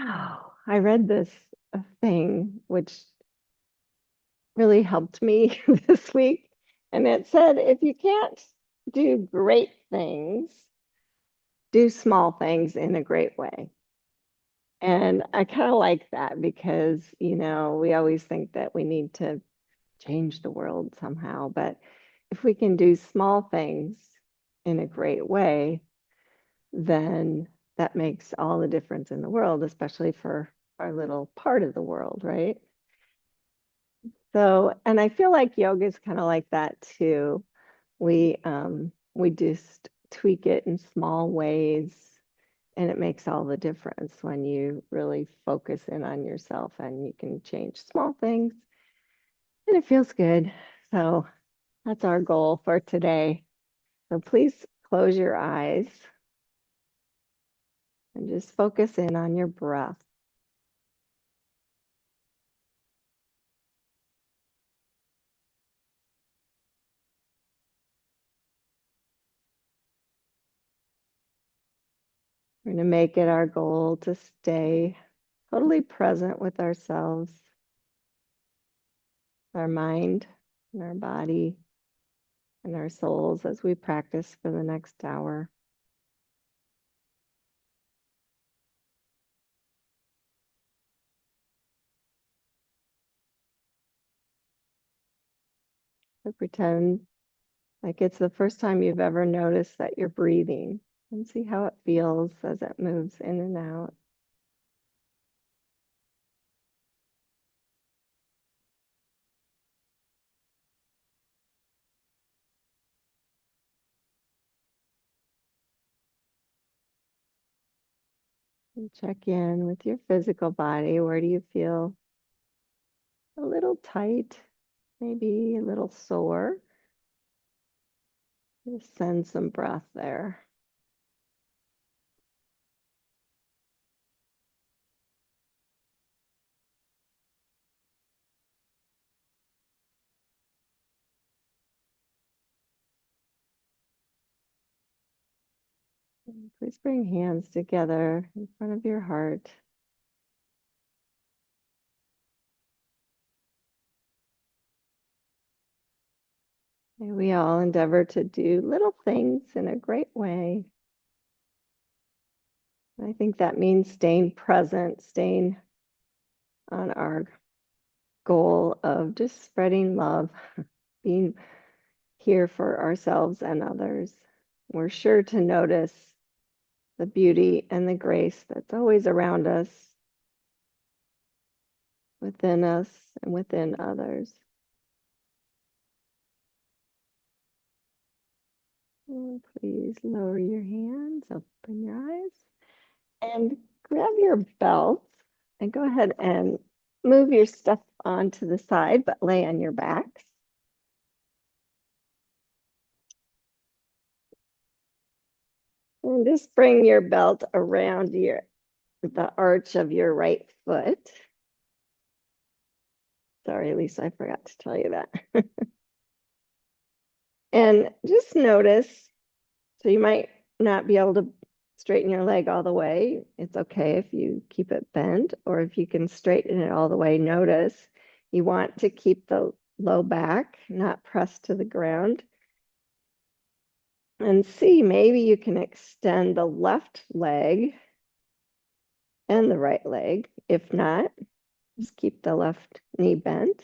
Oh, I read this thing which really helped me this week. And it said, if you can't do great things, do small things in a great way. And I kind of like that because, we always think that we need to change the world somehow. But if we can do small things in a great way, then that makes all the difference in the world, especially for our little part of the world, right? So, and I feel like yoga is kind of like that too. We just tweak it in small ways, and it makes all the difference when you really focus in on yourself and you can change small things and it feels good. So that's our goal for today. So please close your eyes and just focus in on your breath. We're going to make it our goal to stay totally present with ourselves, our mind, and our body, and our souls as we practice for the next hour. So pretend like it's the first time you've ever noticed that you're breathing and see how it feels as it moves in and out. And check in with your physical body. Where do you feel a little tight, maybe a little sore? Just send some breath there. And please bring hands together in front of your heart. May we all endeavor to do little things in a great way. I think that means staying present, staying on our goal of just spreading love, being here for ourselves and others. We're sure to notice the beauty and the grace that's always around us, within us, and within others. And please lower your hands, open your eyes, and grab your belt and go ahead and move your stuff onto the side, but lay on your backs. And just bring your belt around the arch of your right foot. Sorry, Lisa, I forgot to tell you that. And just notice, so you might not be able to straighten your leg all the way. It's okay if you keep it bent, or if you can straighten it all the way. Notice you want to keep the low back, not pressed to the ground. And see, maybe you can extend the left leg and the right leg. If not, just keep the left knee bent.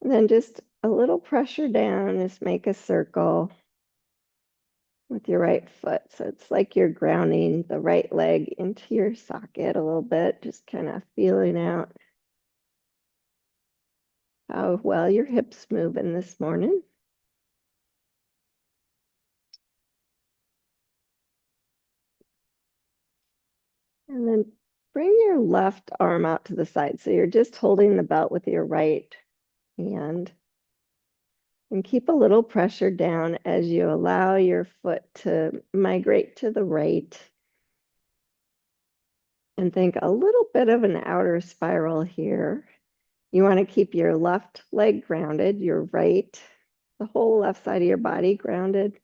And then just a little pressure down, just make a circle with your right foot. So it's like you're grounding the right leg into your socket a little bit, just kind of feeling out how well your hips moving this morning. And then bring your left arm out to the side. So you're just holding the belt with your right hand. And keep a little pressure down as you allow your foot to migrate to the right. And think a little bit of an outer spiral here. You want to keep your left leg grounded, your right, the whole left side of your body grounded.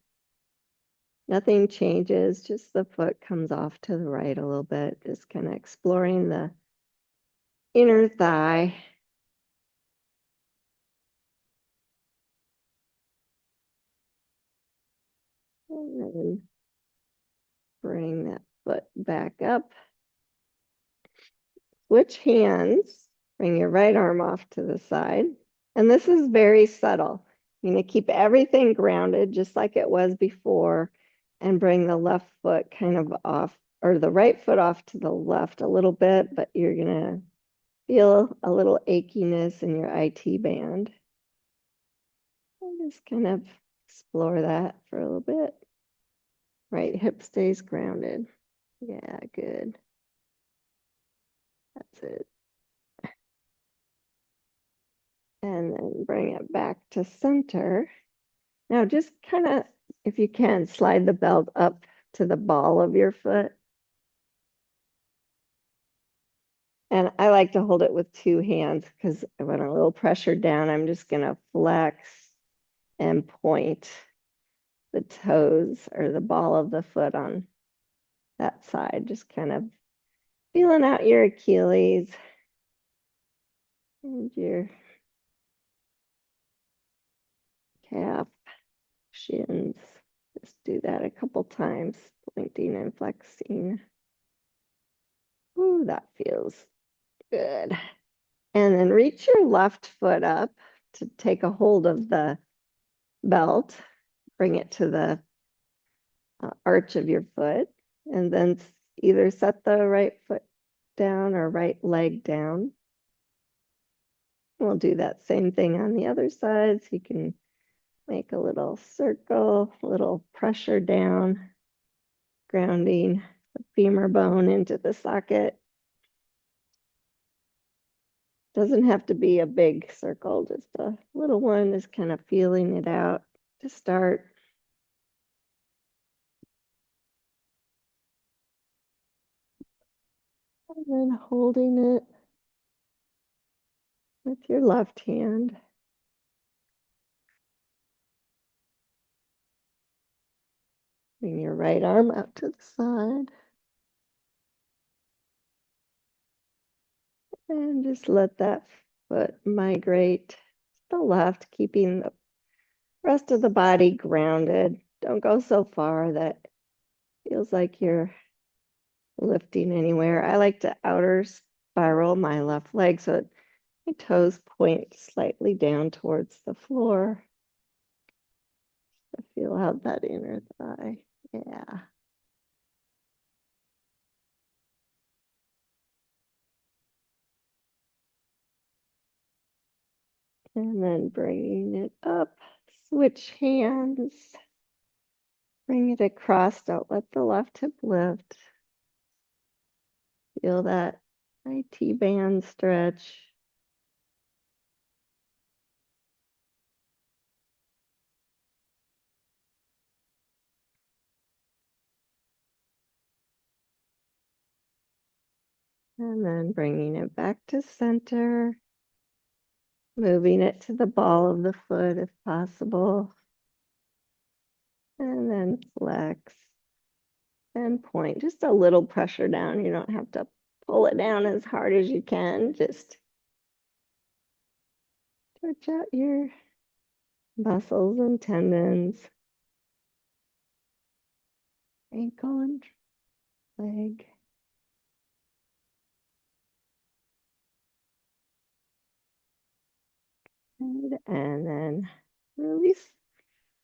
Nothing changes, just the foot comes off to the right a little bit, just kind of exploring the inner thigh. And then bring that foot back up. Switch hands. Bring your right arm off to the side. And this is very subtle. You're going to keep everything grounded just like it was before and bring the left foot kind of off or the right foot off to the left a little bit, but you're going to feel a little achiness in your IT band. And just kind of explore that for a little bit. Right hip stays grounded. Yeah, good. That's it. And then bring it back to center. Now just kind of, if you can, slide the belt up to the ball of your foot. And I like to hold it with two hands because when a little pressure down, I'm just gonna flex and point the toes or the ball of the foot on that side, just kind of feeling out your Achilles and your calf, shins. Just do that a couple times, pointing and flexing. Ooh, that feels good. And then reach your left foot up to take a hold of the belt, bring it to the arch of your foot, and then either set the right foot down or right leg down. We'll do that same thing on the other side. So you can make a little circle, a little pressure down, grounding the femur bone into the socket. Doesn't have to be a big circle, just a little one, just kind of feeling it out to start. And then holding it with your left hand. Bring your right arm out to the side. And just let that foot migrate to the left, keeping the rest of the body grounded. Don't go so far that feels like you're lifting anywhere. I like to outer spiral my left leg so that my toes point slightly down towards the floor. I feel out that inner thigh. Yeah. And then bringing it up, switch hands. Bring it across. Don't let the left hip lift. Feel that IT band stretch. And then bringing it back to center. Moving it to the ball of the foot if possible. And then flex and point. Just a little pressure down. You don't have to pull it down as hard as you can. Just stretch out your muscles and tendons, ankle and leg. And then release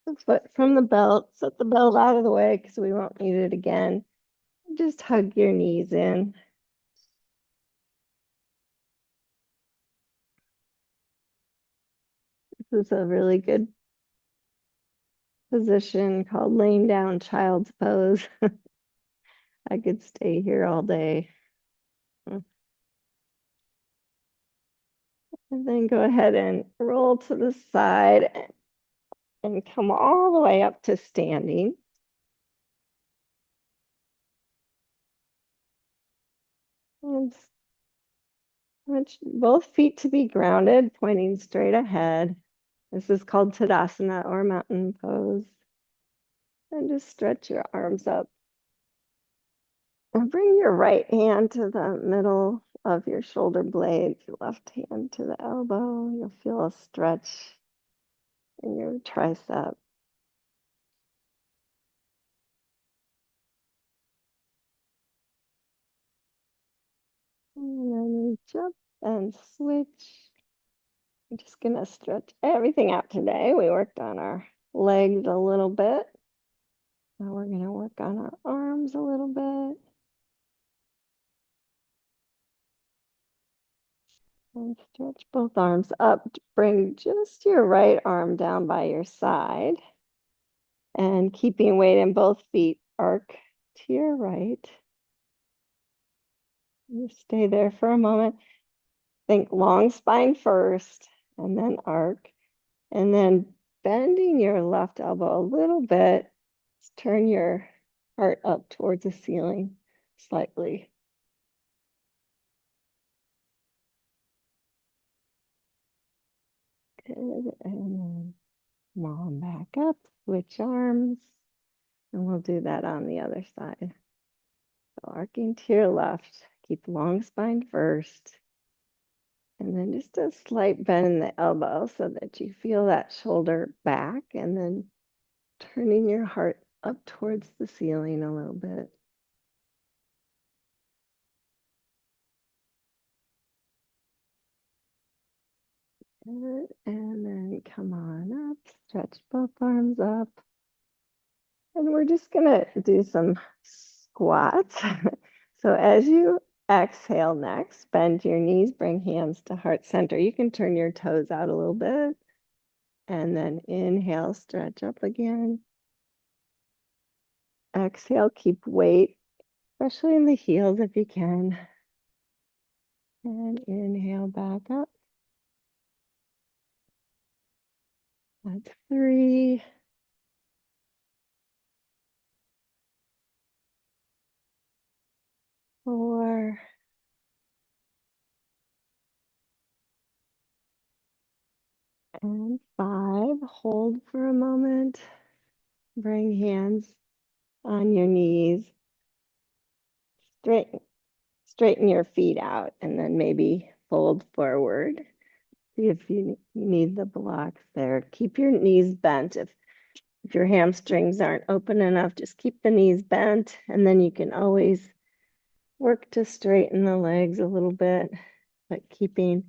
the foot from the belt. Set the belt out of the way because we won't need it again. Just hug your knees in. This is a really good position called laying down child's pose. I could stay here all day. And then go ahead and roll to the side and come all the way up to standing. And want both feet to be grounded, pointing straight ahead. This is called Tadasana or mountain pose. And just stretch your arms up. And bring your right hand to the middle of your shoulder blades, your left hand to the elbow. You'll feel a stretch in your tricep. And then reach up and switch. I'm just going to stretch everything out today. We worked on our legs a little bit. Now we're going to work on our arms a little bit. And stretch both arms up. Bring just your right arm down by your side. And keeping weight in both feet, arc to your right. You stay there for a moment. Think long spine first, and then arc. And then bending your left elbow a little bit. Turn your heart up towards the ceiling slightly. Good. And then come on back up. Switch arms. And we'll do that on the other side. So arcing to your left. Keep long spine first. And then just a slight bend in the elbow so that you feel that shoulder back, and then turning your heart up towards the ceiling a little bit. Good. And then come on up, stretch both arms up. And we're just gonna do some squats. So as you exhale next, bend your knees, bring hands to heart center. You can turn your toes out a little bit. And then inhale, stretch up again. Exhale, keep weight, especially in the heels if you can. And inhale back up. That's 3. 4. And 5. Hold for a moment. Bring hands on your knees. Straighten your feet out, and then maybe fold forward. See if you need the blocks there. Keep your knees bent. If your hamstrings aren't open enough, just keep the knees bent, and then you can always work to straighten the legs a little bit, but keeping,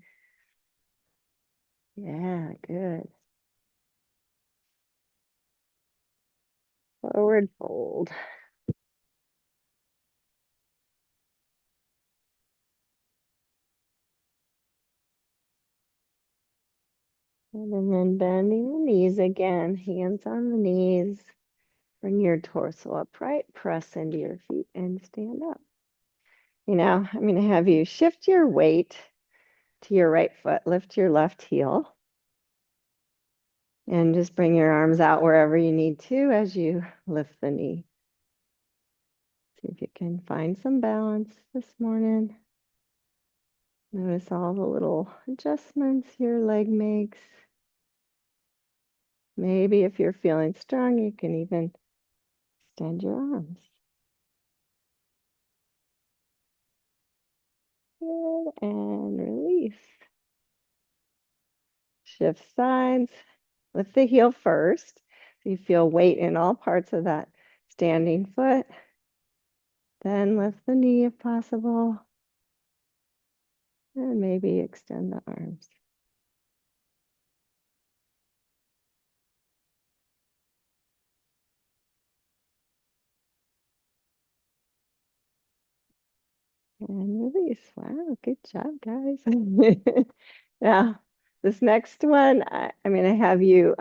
yeah, good. Forward fold. And then bending the knees again, hands on the knees. Bring your torso upright, press into your feet and stand up. I'm going to have you shift your weight to your right foot, lift your left heel, and just bring your arms out wherever you need to as you lift the knee. See if you can find some balance this morning. Notice all the little adjustments your leg makes. Maybe if you're feeling strong, you can even extend your arms. Good, and release. Shift sides. Lift the heel first, so you feel weight in all parts of that standing foot. Then lift the knee if possible. And maybe extend the arms. And release. Wow, good job, guys. Now, this next one, I'm going to have you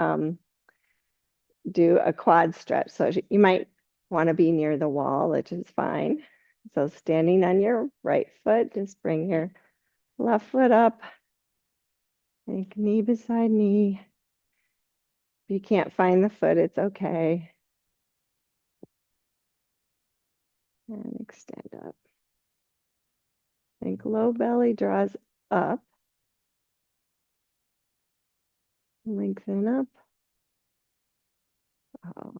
do a quad stretch. So you might want to be near the wall, which is fine. So standing on your right foot, just bring your left foot up. Take knee beside knee. If you can't find the foot, it's okay. And extend up. Think low belly draws up. Lengthen up. Oh.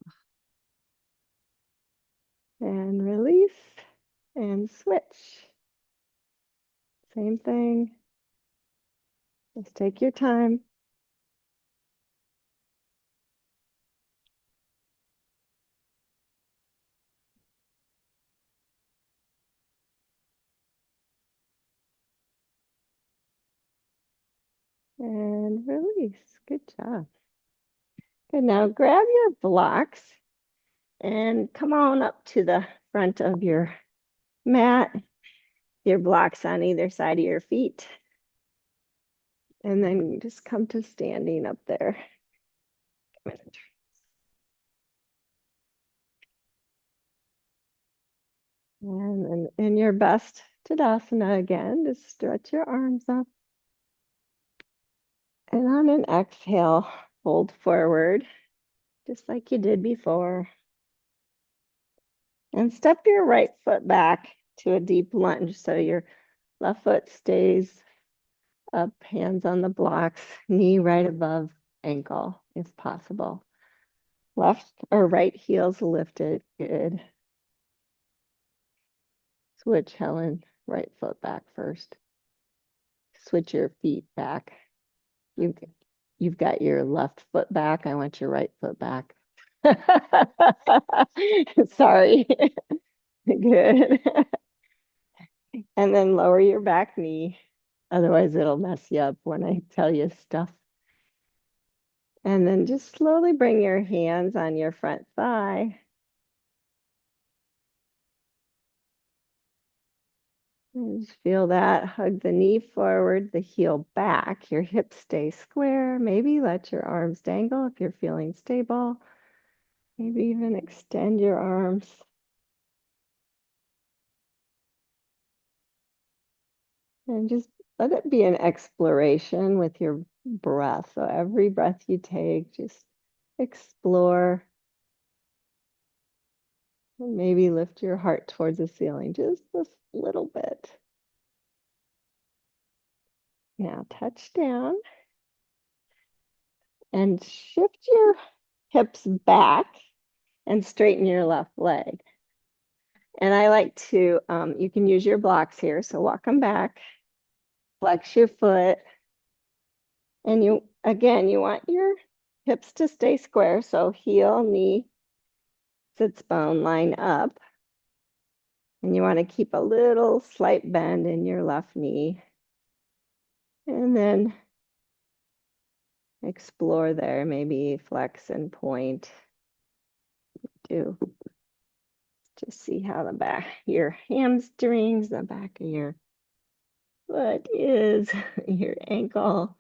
and release and switch. Same thing. Just take your time. And release. Good job. Good. Now grab your blocks and come on up to the front of your mat, your blocks on either side of your feet. And then just come to standing up there. And then in your best Tadasana again, just stretch your arms up. And on an exhale, fold forward, just like you did before. And step your right foot back to a deep lunge. So your left foot stays up, hands on the blocks, knee right above ankle if possible. Left or right heels lifted. Good. Switch, Helen. Right foot back first. Switch your feet back. You've, you've got your left foot back. I want your right foot back. Sorry. Good. And then lower your back knee. Otherwise, it'll mess you up when I tell you stuff. And then just slowly bring your hands on your front thigh. And just feel that. Hug the knee forward, the heel back. Your hips stay square. Maybe let your arms dangle if you're feeling stable. Maybe even extend your arms. And just let it be an exploration with your breath. So every breath you take, just explore. And maybe lift your heart towards the ceiling just a little bit. Now touch down and shift your hips back and straighten your left leg. And I like to, you can use your blocks here. So walk them back, flex your foot. And you, again, you want your hips to stay square. So heel, knee, sits bone line up. And you want to keep a little slight bend in your left knee. And then explore there, maybe flex and point. Do just see how the back, your hamstrings, the back of your foot is, your ankle.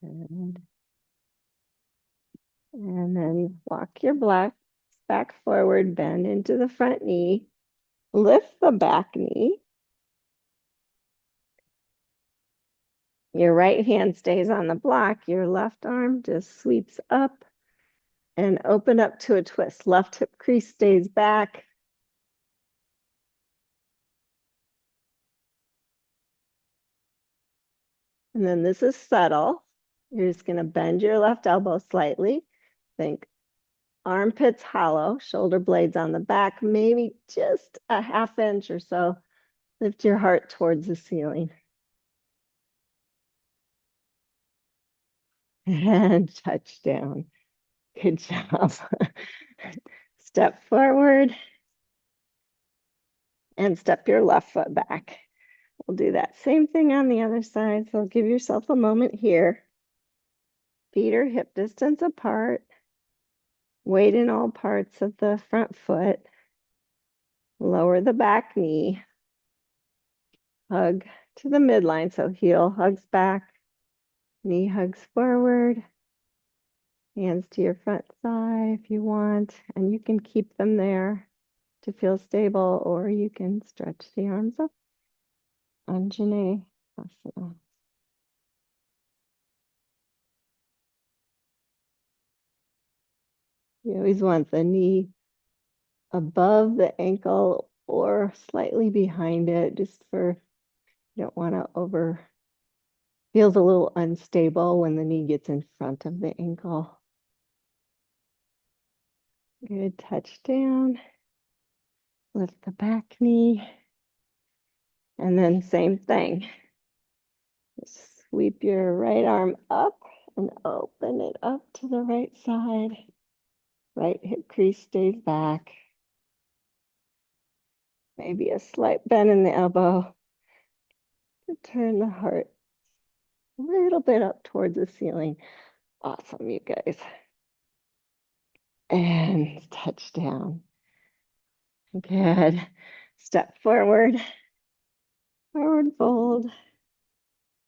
Good. And then walk your back forward, bend into the front knee, lift the back knee. Your right hand stays on the block, your left arm just sweeps up and open up to a twist. Left hip crease stays back. And then this is subtle. You're just going to bend your left elbow slightly. Think armpits hollow, shoulder blades on the back, maybe just a half inch or so. Lift your heart towards the ceiling. And touch down. Good job. Step forward and step your left foot back. We'll do that same thing on the other side. So give yourself a moment here. Feet are hip distance apart. Weight in all parts of the front foot. Lower the back knee. Hug to the midline. So heel hugs back. Knee hugs forward. Hands to your front thigh if you want. And you can keep them there to feel stable, or you can stretch the arms up. Anjane Asana. You always want the knee above the ankle or slightly behind it, just for, you don't want to overfeel Feels a little unstable when the knee gets in front of the ankle. Good, touch down. Lift the back knee. And then same thing. Just sweep your right arm up and open it up to the right side. Right hip crease stays back. Maybe a slight bend in the elbow to turn the heart a little bit up towards the ceiling. Awesome, you guys. And touch down. Good. Step forward. Forward fold.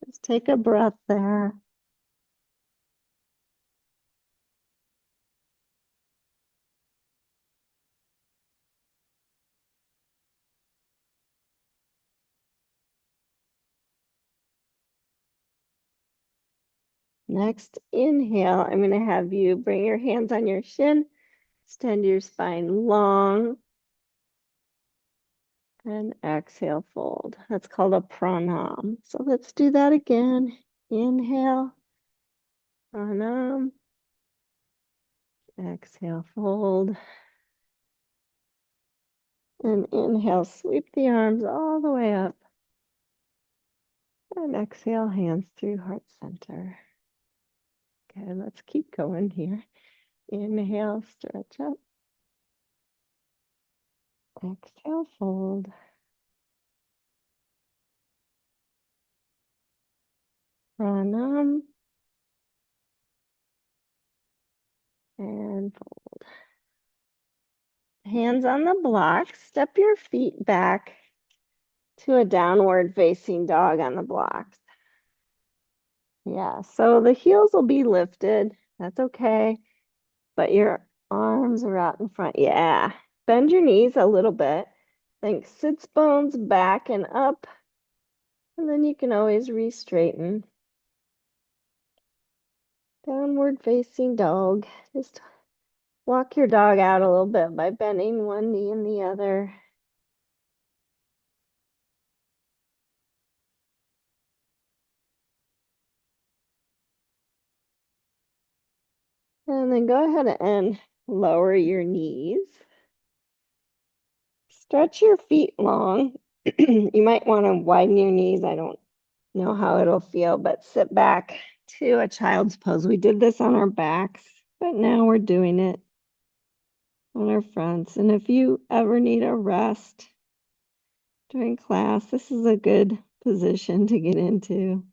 Just take a breath there. Next inhale, I'm going to have you bring your hands on your shin, extend your spine long, and exhale, fold. That's called a pranam. So let's do that again. Inhale, pranam, exhale, fold. And inhale, sweep the arms all the way up. And exhale, hands through heart center. Okay, let's keep going here. Inhale, stretch up. Exhale, fold. Pranam. And fold. Hands on the blocks. Step your feet back to a downward facing dog on the blocks. Yeah, so the heels will be lifted. That's okay. But your arms are out in front. Yeah. Bend your knees a little bit. Think sits bones back and up. And then you can always re-straighten. Downward facing dog. Just walk your dog out a little bit by bending one knee and the other. And then go ahead and lower your knees. Stretch your feet long. You might want to widen your knees. I don't know how it'll feel, but sit back to a child's pose. We did this on our backs, but now we're doing it on our fronts. And if you ever need a rest during class, this is a good position to get into.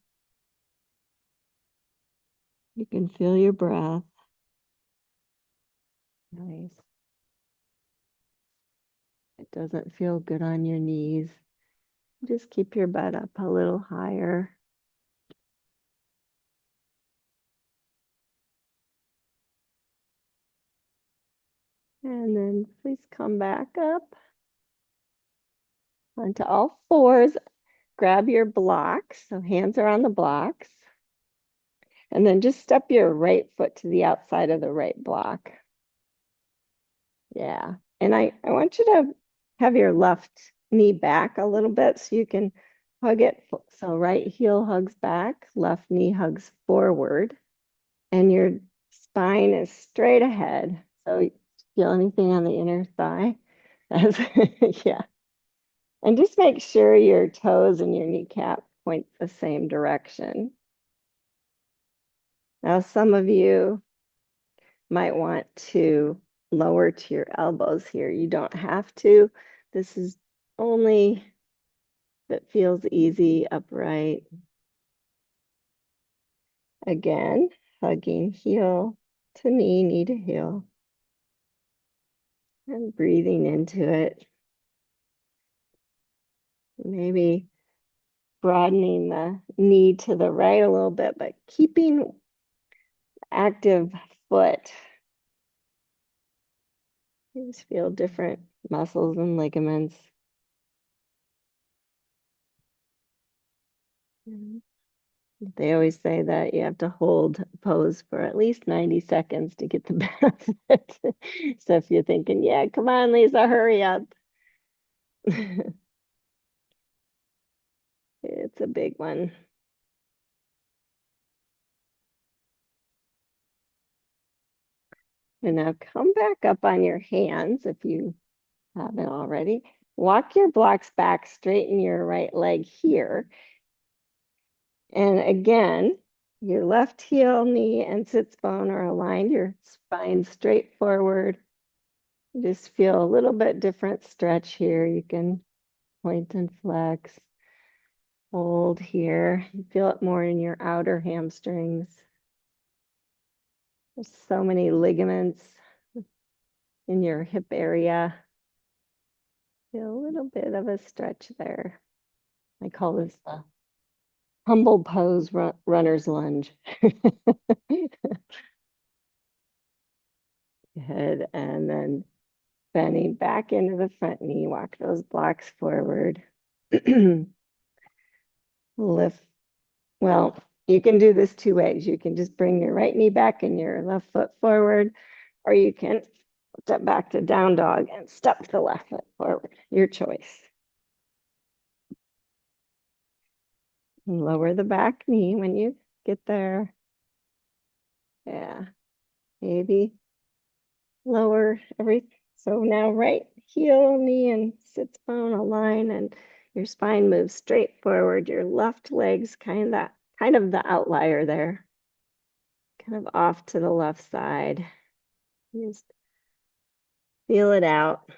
You can feel your breath. Nice. It doesn't feel good on your knees. Just keep your butt up a little higher. And then please come back up onto all fours. Grab your blocks. So hands are on the blocks. And then just step your right foot to the outside of the right block. Yeah. And I want you to have your left knee back a little bit so you can hug it. So right heel hugs back, left knee hugs forward, and your spine is straight ahead. So feel anything on the inner thigh? Yeah. And just make sure your toes and your kneecap point the same direction. Now, some of you might want to lower to your elbows here. You don't have to. This is only if it feels easy, upright. Again, hugging heel to knee, knee to heel. And breathing into it. Maybe broadening the knee to the right a little bit, but keeping active foot. You just feel different muscles and ligaments. They always say that you have to hold pose for at least 90 seconds to get the benefit. So if you're thinking, yeah, come on, Lisa, hurry up. It's a big one. And now come back up on your hands if you haven't already. Walk your blocks back, straighten your right leg here. And again, your left heel, knee, and sits bone are aligned, your spine straight forward. You just feel a little bit different stretch here. You can point and flex, hold here. You feel it more in your outer hamstrings. There's so many ligaments in your hip area. Feel a little bit of a stretch there. I call this the humble pose runner's lunge. Good. And then bending back into the front knee, walk those blocks forward. Lift. Well, you can do this two ways. You can just bring your right knee back and your left foot forward, or you can step back to down dog and step the left foot forward. Your choice. Lower the back knee when you get there. Yeah, maybe lower every. So now right heel, knee, and sits bone align, and your spine moves straight forward. Your left leg's kind of the outlier there, kind of off to the left side. Just feel it out.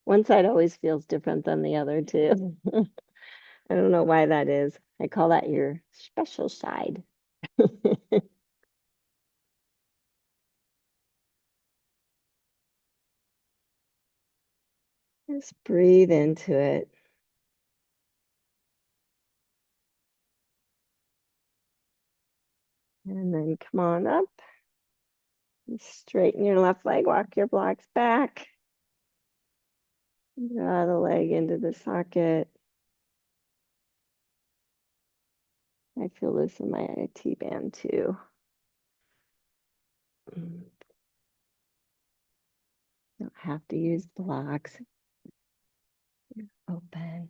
One side always feels different than the other too. I don't know why that is. I call that your special side. Just breathe into it. And then come on up. Straighten your left leg, walk your blocks back. Draw the leg into the socket. I feel this in my IT band too. Don't have to use blocks. Open.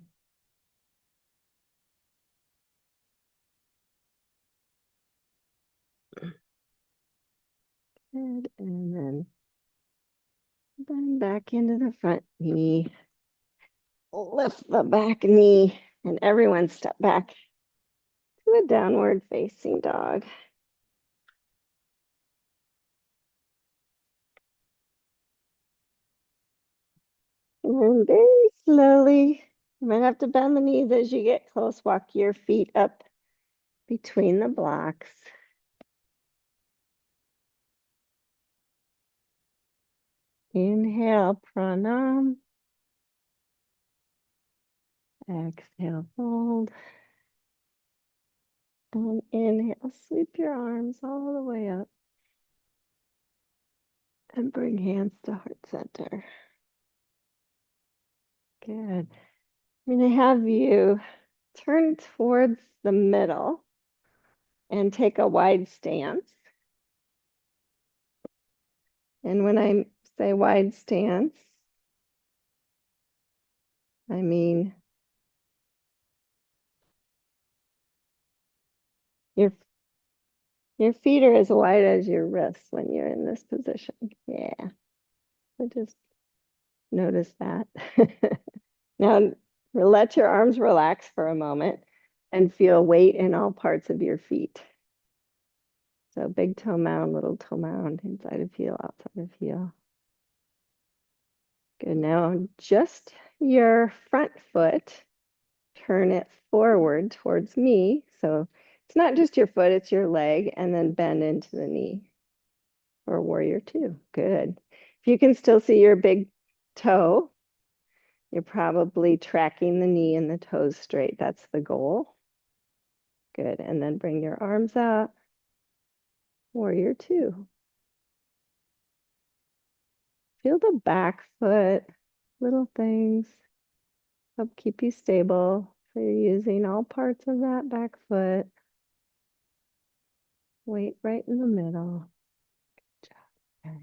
Good. And then bend back into the front knee. Lift the back knee, and everyone step back to a downward facing dog. And then very slowly, you might have to bend the knees as you get close. Walk your feet up between the blocks. Inhale, pranam. Exhale, fold. And inhale, sweep your arms all the way up. And bring hands to heart center. Good. I'm going to have you turn towards the middle and take a wide stance. And when I say wide stance, I mean your your feet are as wide as your wrists when you're in this position. Yeah. So just notice that. Now let your arms relax for a moment and feel weight in all parts of your feet. So big toe mound, little toe mound, inside of heel, outside of heel. Good. Now just your front foot, turn it forward towards me. So it's not just your foot, it's your leg, and then bend into the knee or warrior two. Good. If you can still see your big toe, you're probably tracking the knee and the toes straight. That's the goal. Good. And then bring your arms out, warrior two. Feel the back foot, little things help keep you stable. So you're using all parts of that back foot. Weight right in the middle. Good job, guys.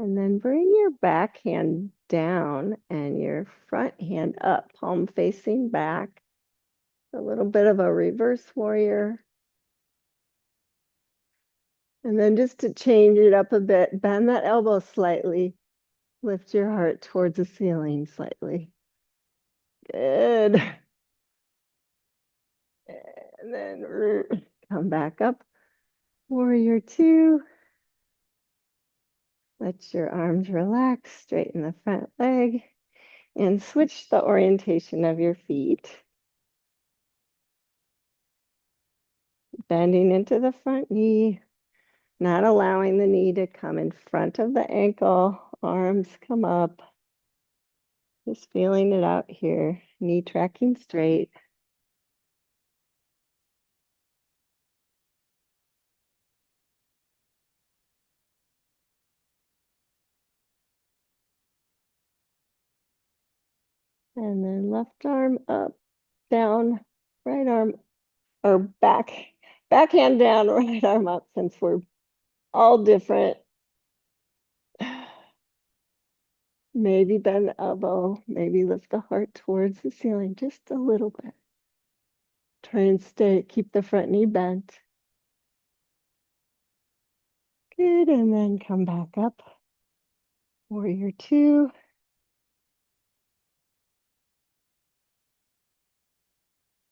And then bring your back hand down and your front hand up, palm facing back. A little bit of a reverse warrior. And then just to change it up a bit, bend that elbow slightly. Lift your heart towards the ceiling slightly. Good. And then come back up. Warrior two. Let your arms relax, straighten the front leg, and switch the orientation of your feet. Bending into the front knee, not allowing the knee to come in front of the ankle. Arms come up. Just feeling it out here. Knee tracking straight. And then left arm up, down, right arm, or back hand down, right arm up, since we're all different. Maybe bend the elbow, maybe lift the heart towards the ceiling just a little bit. Try and keep the front knee bent. Good, and then come back up. Warrior two.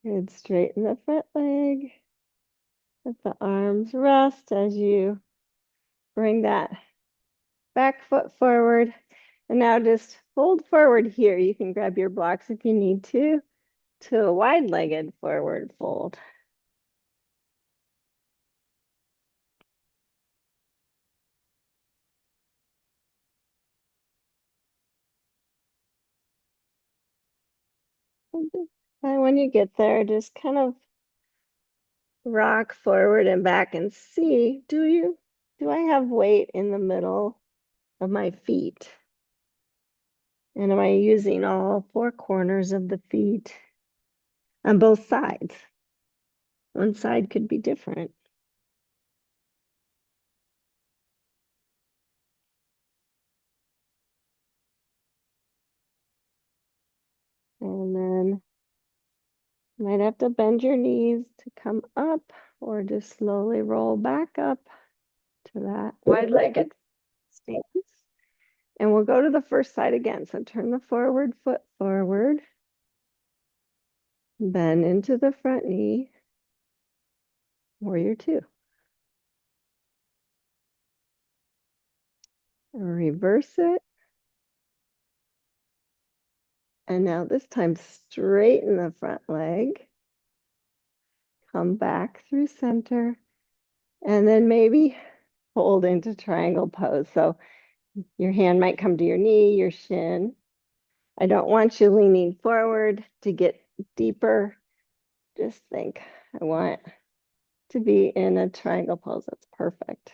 Good, straighten the front leg. Let the arms rest as you bring that back foot forward. And now just fold forward here. You can grab your blocks if you need to a wide-legged forward fold. And when you get there, just kind of rock forward and back and see, do I have weight in the middle of my feet? And am I using all four corners of the feet on both sides? One side could be different. And then you might have to bend your knees to come up or just slowly roll back up to that wide-legged stance. And we'll go to the first side again. So turn the forward foot forward, bend into the front knee, warrior two. Reverse it. And now this time straighten the front leg. Come back through center. And then maybe hold into triangle pose. So your hand might come to your knee, your shin. I don't want you leaning forward to get deeper. Just think, I want to be in a triangle pose. That's perfect.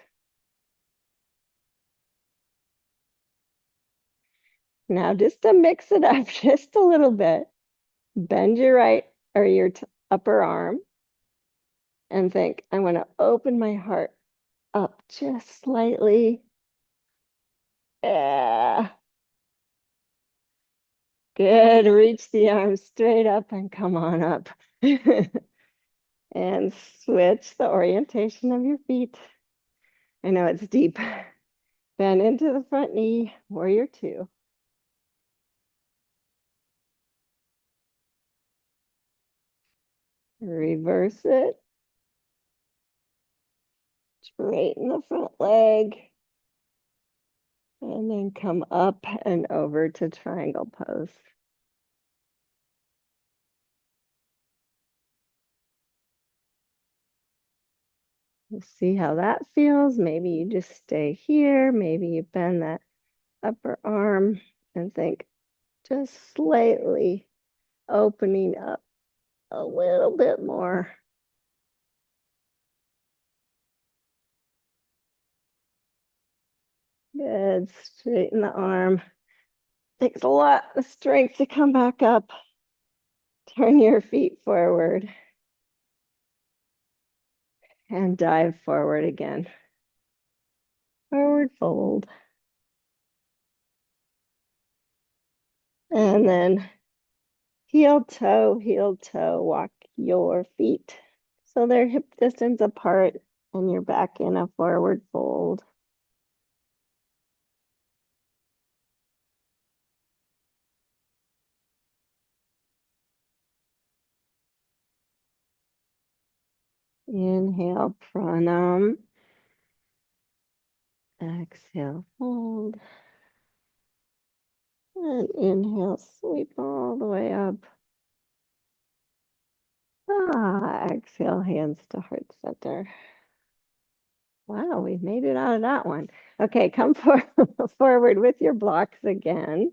Now just to mix it up just a little bit, bend your right or your upper arm and think, I want to open my heart up just slightly. Yeah. Good. Reach the arm straight up and come on up. And switch the orientation of your feet. I know it's deep. Bend into the front knee, warrior two. Reverse it. Straighten the front leg. And then come up and over to triangle pose. We'll see how that feels. Maybe you just stay here. Maybe you bend that upper arm and think just slightly opening up a little bit more. Good. Straighten the arm. Takes a lot of strength to come back up. Turn your feet forward and dive forward again. Forward fold. And then heel toe, walk your feet. So they're hip distance apart and you're back in a forward fold. Inhale, pranam. Exhale, fold. And inhale, sweep all the way up. Exhale, hands to heart center. Wow, we made it out of that one. Okay, come forward with your blocks again.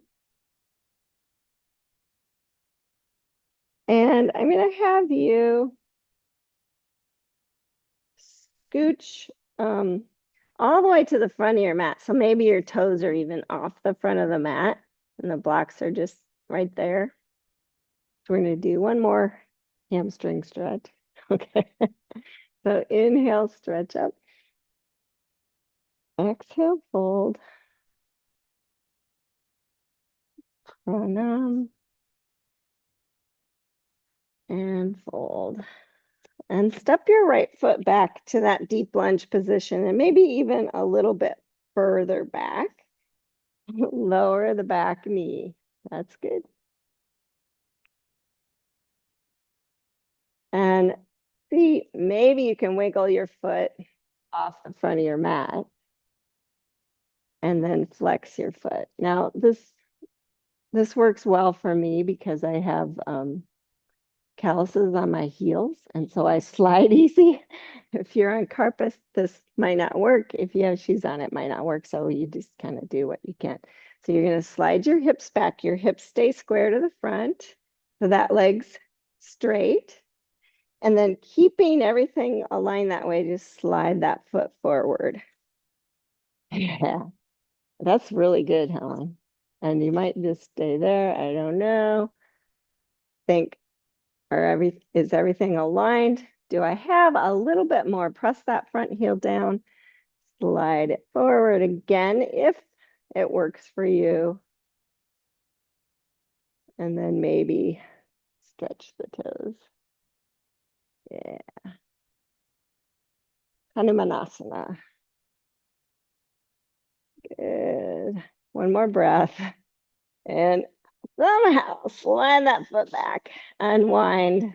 And I'm going to have you scooch all the way to the front of your mat. So maybe your toes are even off the front of the mat and the blocks are just right there. So we're going to do one more hamstring stretch. Okay. So inhale, stretch up. Exhale, fold. Pranam. And fold. And step your right foot back to that deep lunge position and maybe even a little bit further back. Lower the back knee. That's good. And see, maybe you can wiggle your foot off the front of your mat and then flex your foot. Now, this works well for me because I have calluses on my heels, and so I slide easy. If you're on carpet, this might not work. If you have shoes on, it might not work. So you just kind of do what you can. So you're going to slide your hips back. Your hips stay square to the front, so that leg's straight. And then keeping everything aligned that way, just slide that foot forward. Yeah, that's really good, Helen. And you might just stay there. I don't know. Think, is everything aligned? Do I have a little bit more? Press that front heel down, slide it forward again if it works for you. And then maybe stretch the toes. Yeah. Hanumanasana. Good. One more breath. And somehow slide that foot back. Unwind.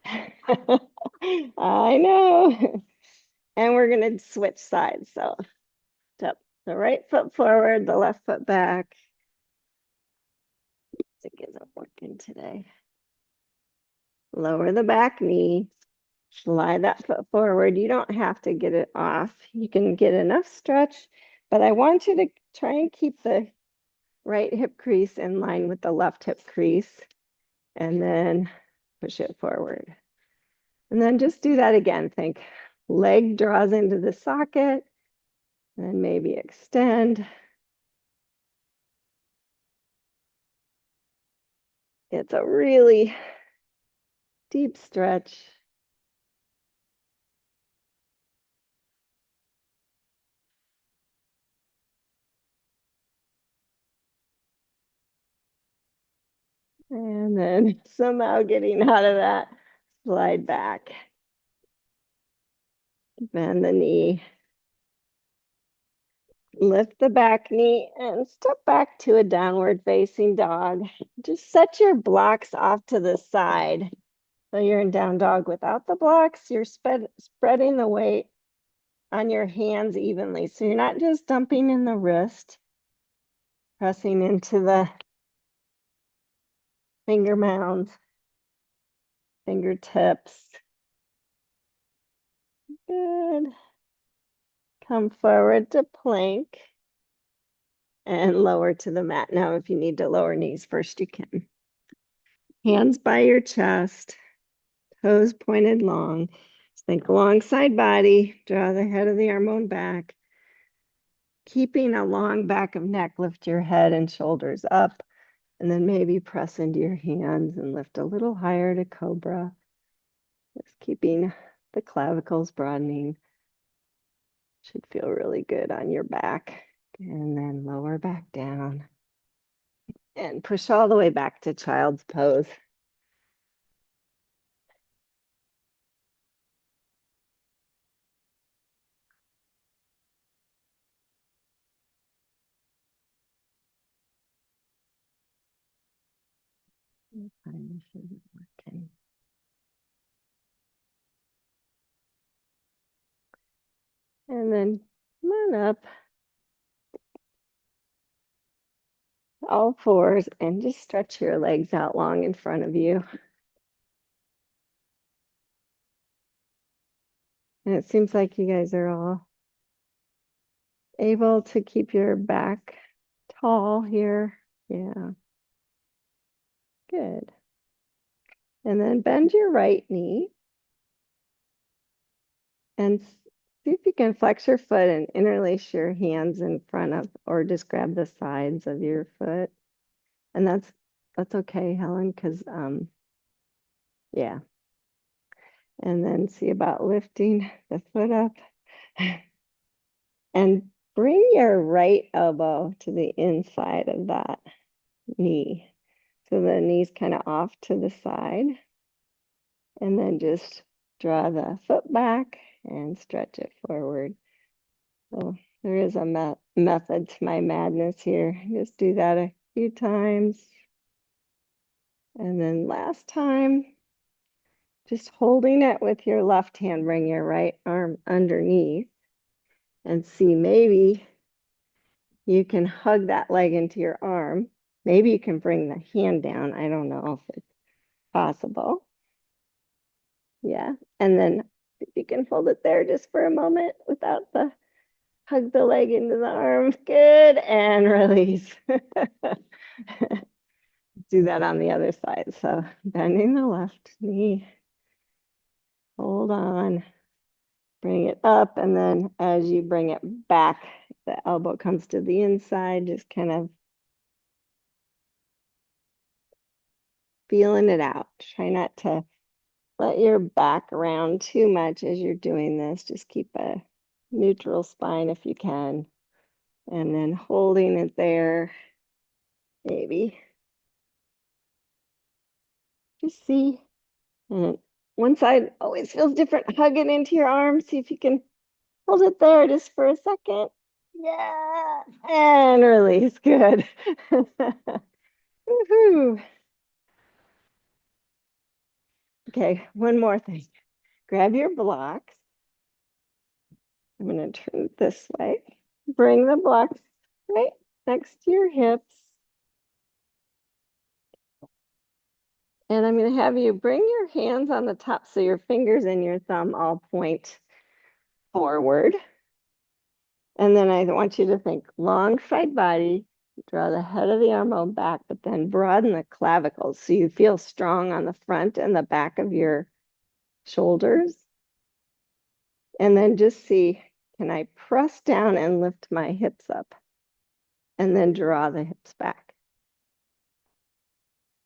I know. And we're going to switch sides. So step the right foot forward, the left foot back. It isn't working today. Lower the back knee. Slide that foot forward. You don't have to get it off. You can get enough stretch, but I want you to try and keep the right hip crease in line with the left hip crease and then push it forward. And then just do that again. Think leg draws into the socket and then maybe extend. It's a really deep stretch. And then somehow getting out of that, slide back. Bend the knee. Lift the back knee and step back to a downward facing dog. Just set your blocks off to the side. So you're in down dog without the blocks. You're spreading the weight on your hands evenly. So you're not just dumping in the wrist, pressing into the finger mounds, fingertips. Good. Come forward to plank and lower to the mat. Now, if you need to lower knees first, you can. Hands by your chest, toes pointed long. Think long side body, draw the head of the arm bone back. Keeping a long back of neck, lift your head and shoulders up, and then maybe press into your hands and lift a little higher to cobra. Just keeping the clavicles broadening. Should feel really good on your back. And then lower back down. And push all the way back to child's pose. This isn't working. And then come on up, all fours, and just stretch your legs out long in front of you. And it seems like you guys are all able to keep your back tall here. Yeah, good. And then bend your right knee and see if you can flex your foot and interlace your hands in front of, or just grab the sides of your foot. And that's okay, Helen, because yeah. And then see about lifting the foot up and bring your right elbow to the inside of that knee. So the knee's kind of off to the side. And then just draw the foot back and stretch it forward. So there is a method to my madness here. Just do that a few times. And then last time, just holding it with your left hand, bring your right arm underneath and see maybe you can hug that leg into your arm. Maybe you can bring the hand down. I don't know if it's possible. Yeah. And then you can hold it there just for a moment without the hug the leg into the arm. Good. And release. Do that on the other side. So bending the left knee. Hold on. Bring it up. And then as you bring it back, the elbow comes to the inside, just kind of feeling it out. Try not to let your back around too much as you're doing this. Just keep a neutral spine if you can. And then holding it there, maybe. Just see. And one side always feels different. Hug it into your arm. See if you can hold it there just for a second. Yeah. And release. Good. Woohoo. Okay, one more thing. Grab your blocks. I'm going to turn it this way. Bring the blocks right next to your hips. And I'm going to have you bring your hands on the top so your fingers and your thumb all point forward. And then I want you to think long side body, draw the head of the arm back, but then broaden the clavicles so you feel strong on the front and the back of your shoulders. And then just see, can I press down and lift my hips up? And then draw the hips back.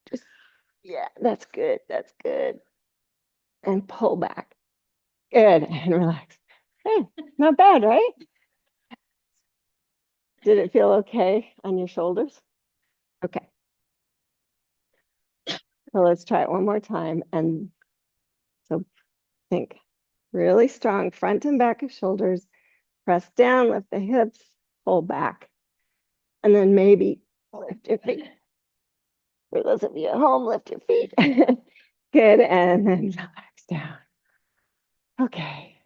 Just, yeah, that's good. That's good. And pull back. Good. And relax. Hey, not bad, right? Did it feel okay on your shoulders? Okay. So let's try it one more time. And so think really strong front and back of shoulders. Press down, lift the hips, pull back. And then maybe lift your feet. For those of you at home, lift your feet. Good. And then relax down. Okay.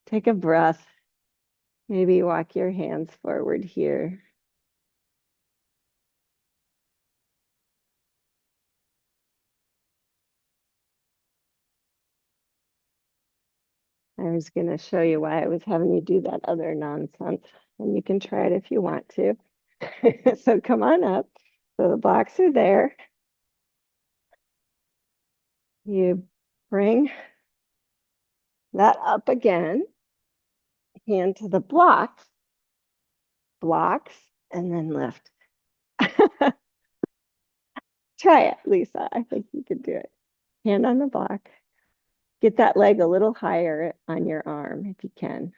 Take a breath. Maybe walk your hands forward here. I was going to show you why I was having you do that other nonsense, and you can try it if you want to. So come on up. So the blocks are there. You bring that up again, hand to the blocks, and then lift. Try it, Lisa. I think you could do it. Hand on the block. Get that leg a little higher on your arm if you can.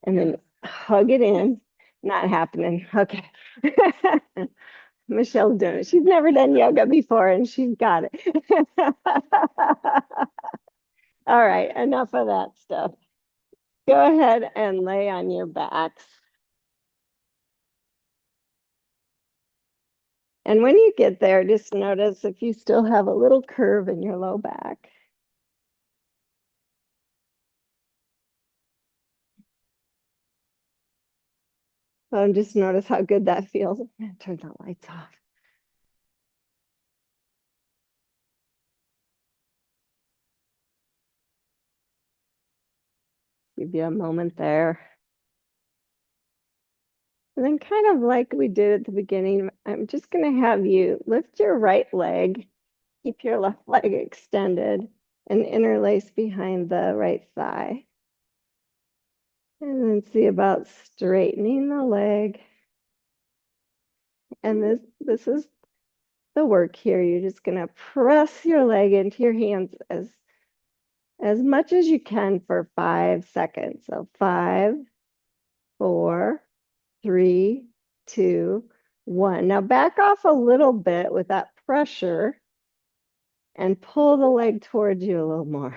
And then hug it in. Not happening. Okay. Michelle's doing it. She's never done yoga before and she's got it. All right, enough of that stuff. Go ahead and lay on your backs. And when you get there, just notice if you still have a little curve in your low back. Just notice how good that feels. Turn the lights off. Give you a moment there. And then kind of like we did at the beginning, I'm just going to have you lift your right leg, keep your left leg extended, and interlace behind the right thigh. And then see about straightening the leg. And this is the work here. You're just going to press your leg into your hands as much as you can for 5 seconds. So 5, 4, 3, 2, 1. Now back off a little bit with that pressure and pull the leg towards you a little more.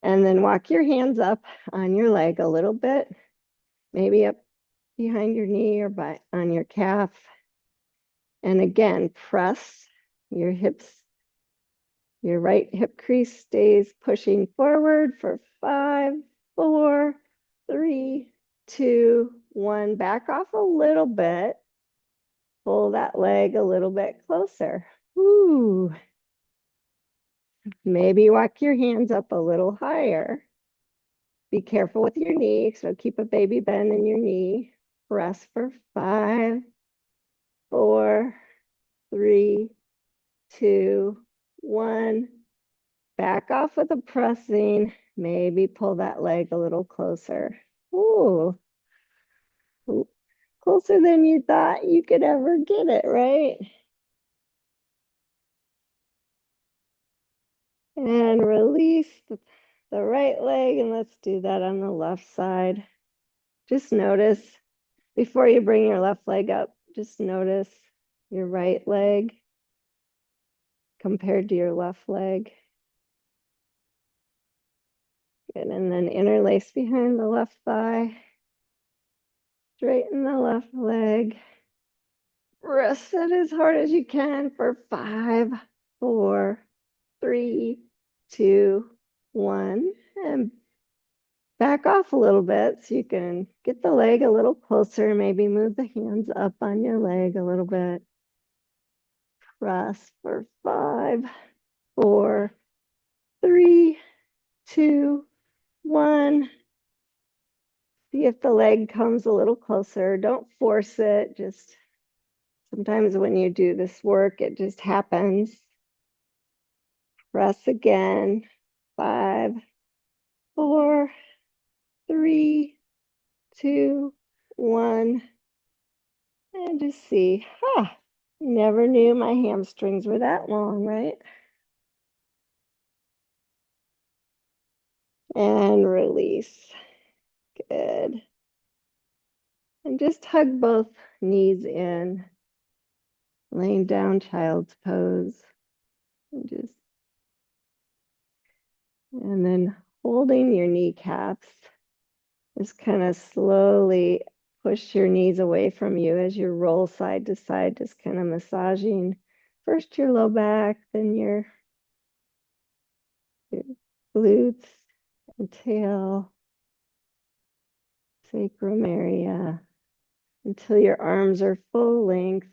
And then walk your hands up on your leg a little bit, maybe up behind your knee or on your calf. And again, press your hips. Your right hip crease stays pushing forward for 5, 4, 3, 2, 1. Back off a little bit. Pull that leg a little bit closer. Ooh. Maybe walk your hands up a little higher. Be careful with your knee, so keep a baby bend in your knee. Press for 5, 4, 3, 2, 1. Back off with the pressing. Maybe pull that leg a little closer. Ooh. Closer than you thought you could ever get it, right? And release the right leg, and let's do that on the left side. Just notice before you bring your left leg up, just notice your right leg compared to your left leg. Good. And then interlace behind the left thigh. Straighten the left leg. Rest it as hard as you can for 5, 4, 3, 2, 1. And back off a little bit so you can get the leg a little closer. Maybe move the hands up on your leg a little bit. Press for 5, 4, 3, 2, 1. See if the leg comes a little closer. Don't force it. Just sometimes when you do this work, it just happens. Press again. 5, 4, 3, 2, 1. And just see. Never knew my hamstrings were that long, right? And release. Good. And just hug both knees in. Laying down child's pose. And then holding your kneecaps. Just kind of slowly push your knees away from you as you roll side to side, just kind of massaging first your low back, then your glutes and tail, sacrum area, until your arms are full length.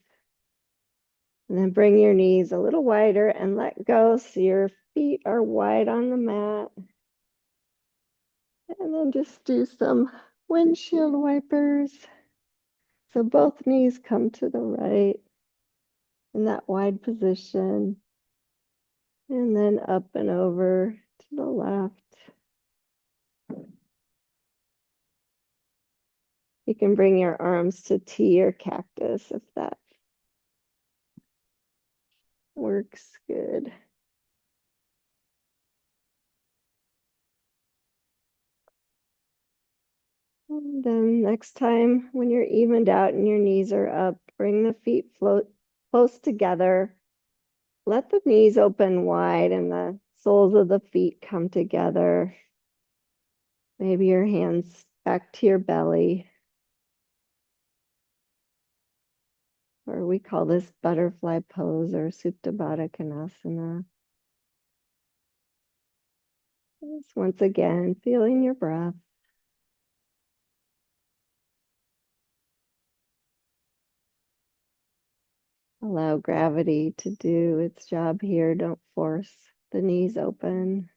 And then bring your knees a little wider and let go so your feet are wide on the mat. And then just do some windshield wipers. So both knees come to the right in that wide position. And then up and over to the left. You can bring your arms to T or cactus if that works good. And then next time when you're evened out and your knees are up, bring the feet float close together. Let the knees open wide and the soles of the feet come together. Maybe your hands back to your belly, or we call this butterfly pose or Supta Baddha Konasana. Just once again, feeling your breath. Allow gravity to do its job here. Don't force the knees open.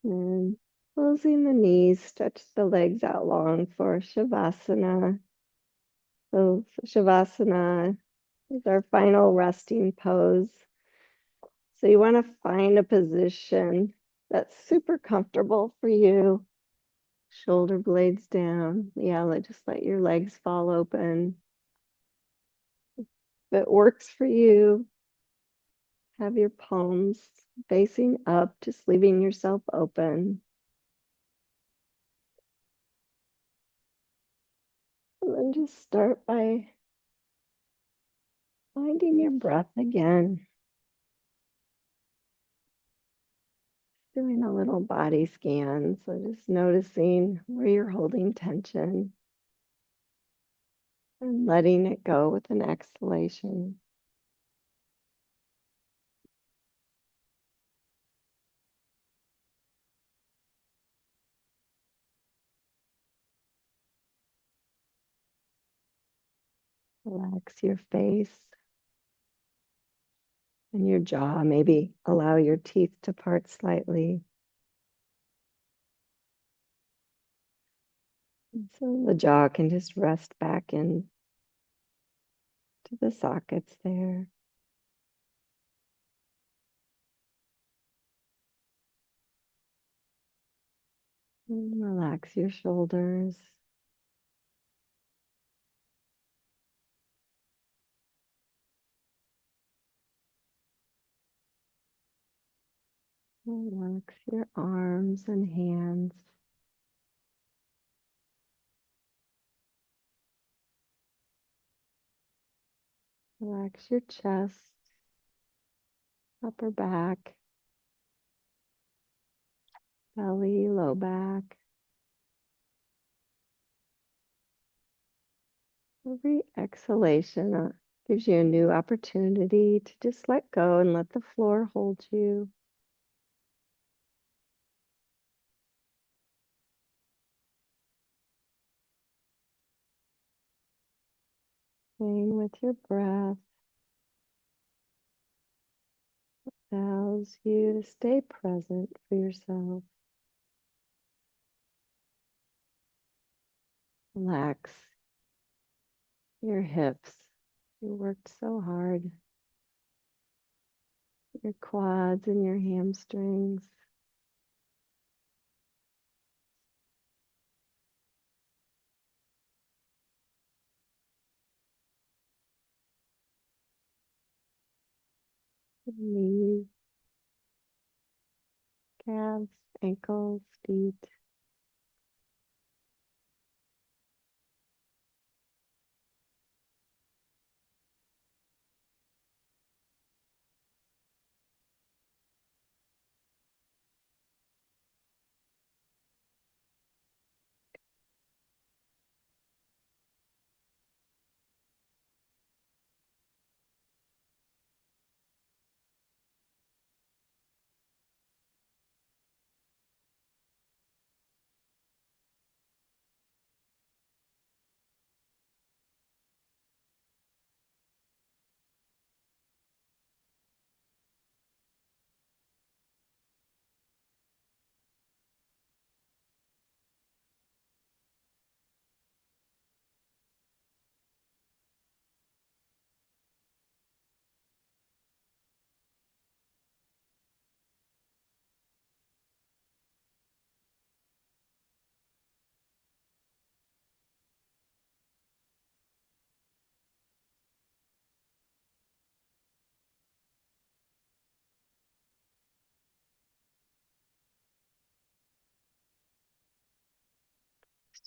And closing the knees, stretch the legs out long for Shavasana. So Shavasana is our final resting pose. So you want to find a position that's super comfortable for you. Shoulder blades down. Yeah, just let your legs fall open. If it works for you, have your palms facing up, just leaving yourself open. And then just start by finding your breath again. Doing a little body scan. So just noticing where you're holding tension and letting it go with an exhalation. Relax your face and your jaw. Maybe allow your teeth to part slightly. And so the jaw can just rest back in to the sockets there. And relax your shoulders. Relax your arms and hands. Relax your chest, upper back, belly, low back. Every exhalation gives you a new opportunity to just let go and let the floor hold you. Staying with your breath allows you to stay present for yourself. Relax your hips. You worked so hard. Your quads and your hamstrings. Your knees, calves, ankles, feet.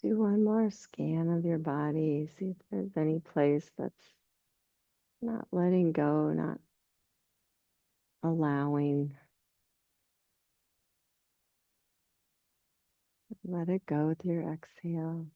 Do one more scan of your body. See if there's any place that's not letting go, not allowing. Let it go with your exhale.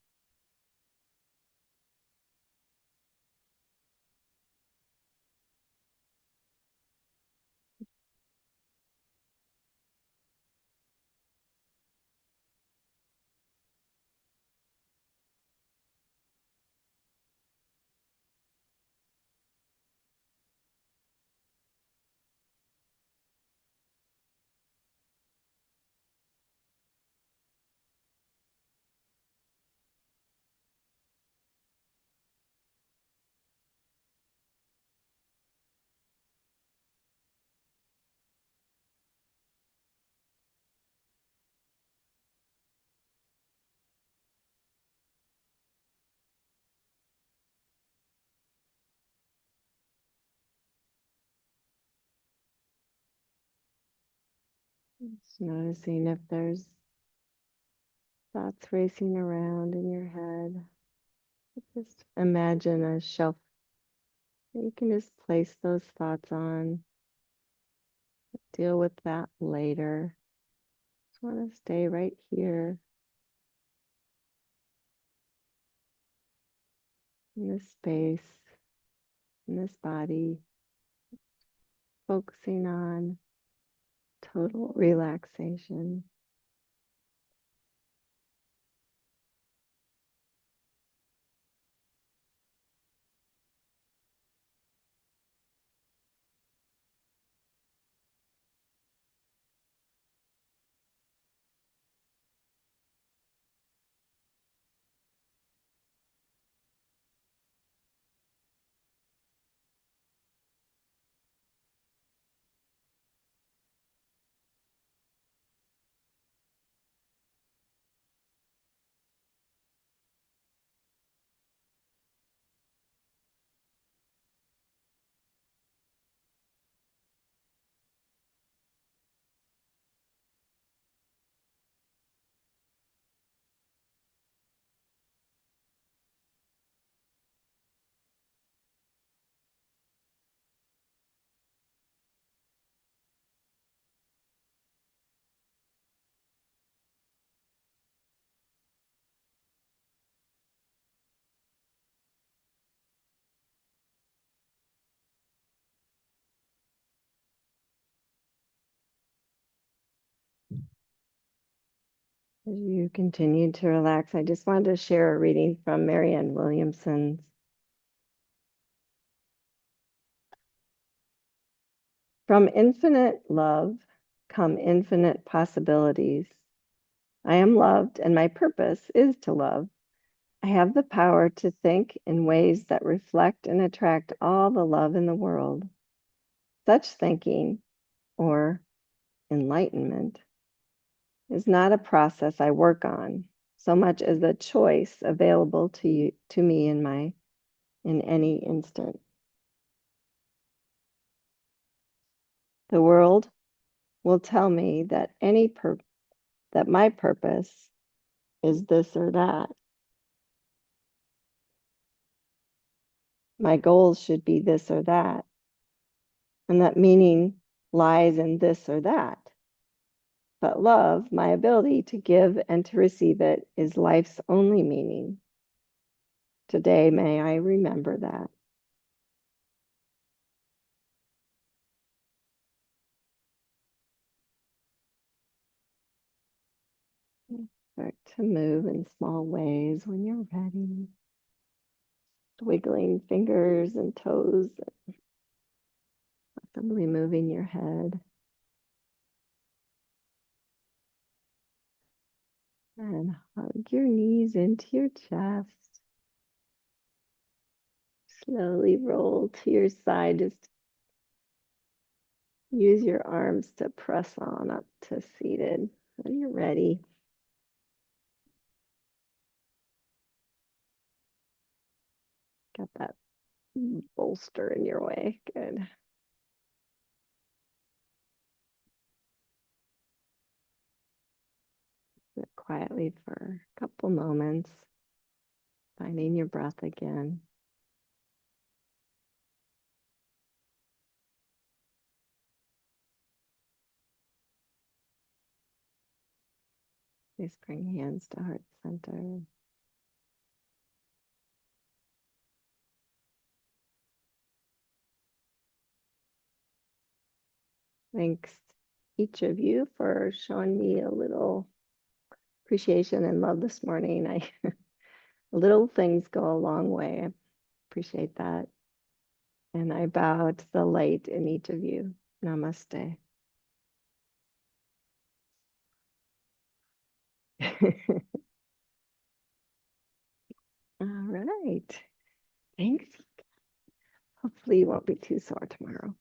Just noticing if there's thoughts racing around in your head. Just imagine a shelf that you can just place those thoughts on. Deal with that later. Just want to stay right here in this space, in this body, focusing on total relaxation. As you continue to relax, I just wanted to share a reading from Marianne Williamson's. From infinite love come infinite possibilities. I am loved, and my purpose is to love. I have the power to think in ways that reflect and attract all the love in the world. Such thinking, or enlightenment, is not a process I work on so much as a choice available to me in any instant. The world will tell me that that my purpose is this or that. My goals should be this or that, and that meaning lies in this or that. But love, my ability to give and to receive it, is life's only meaning. Today, may I remember that. Start to move in small ways when you're ready. Wiggling fingers and toes, possibly moving your head. And hug your knees into your chest. Slowly roll to your side. Just use your arms to press on up to seated when you're ready. Got that bolster in your way. Good. Sit quietly for a couple moments, finding your breath again. Please bring hands to heart center. Thanks each of you for showing me a little appreciation and love this morning. Little things go a long way. I appreciate that. And I bow to the light in each of you. Namaste. All right. Thanks. Hopefully you won't be too sore tomorrow.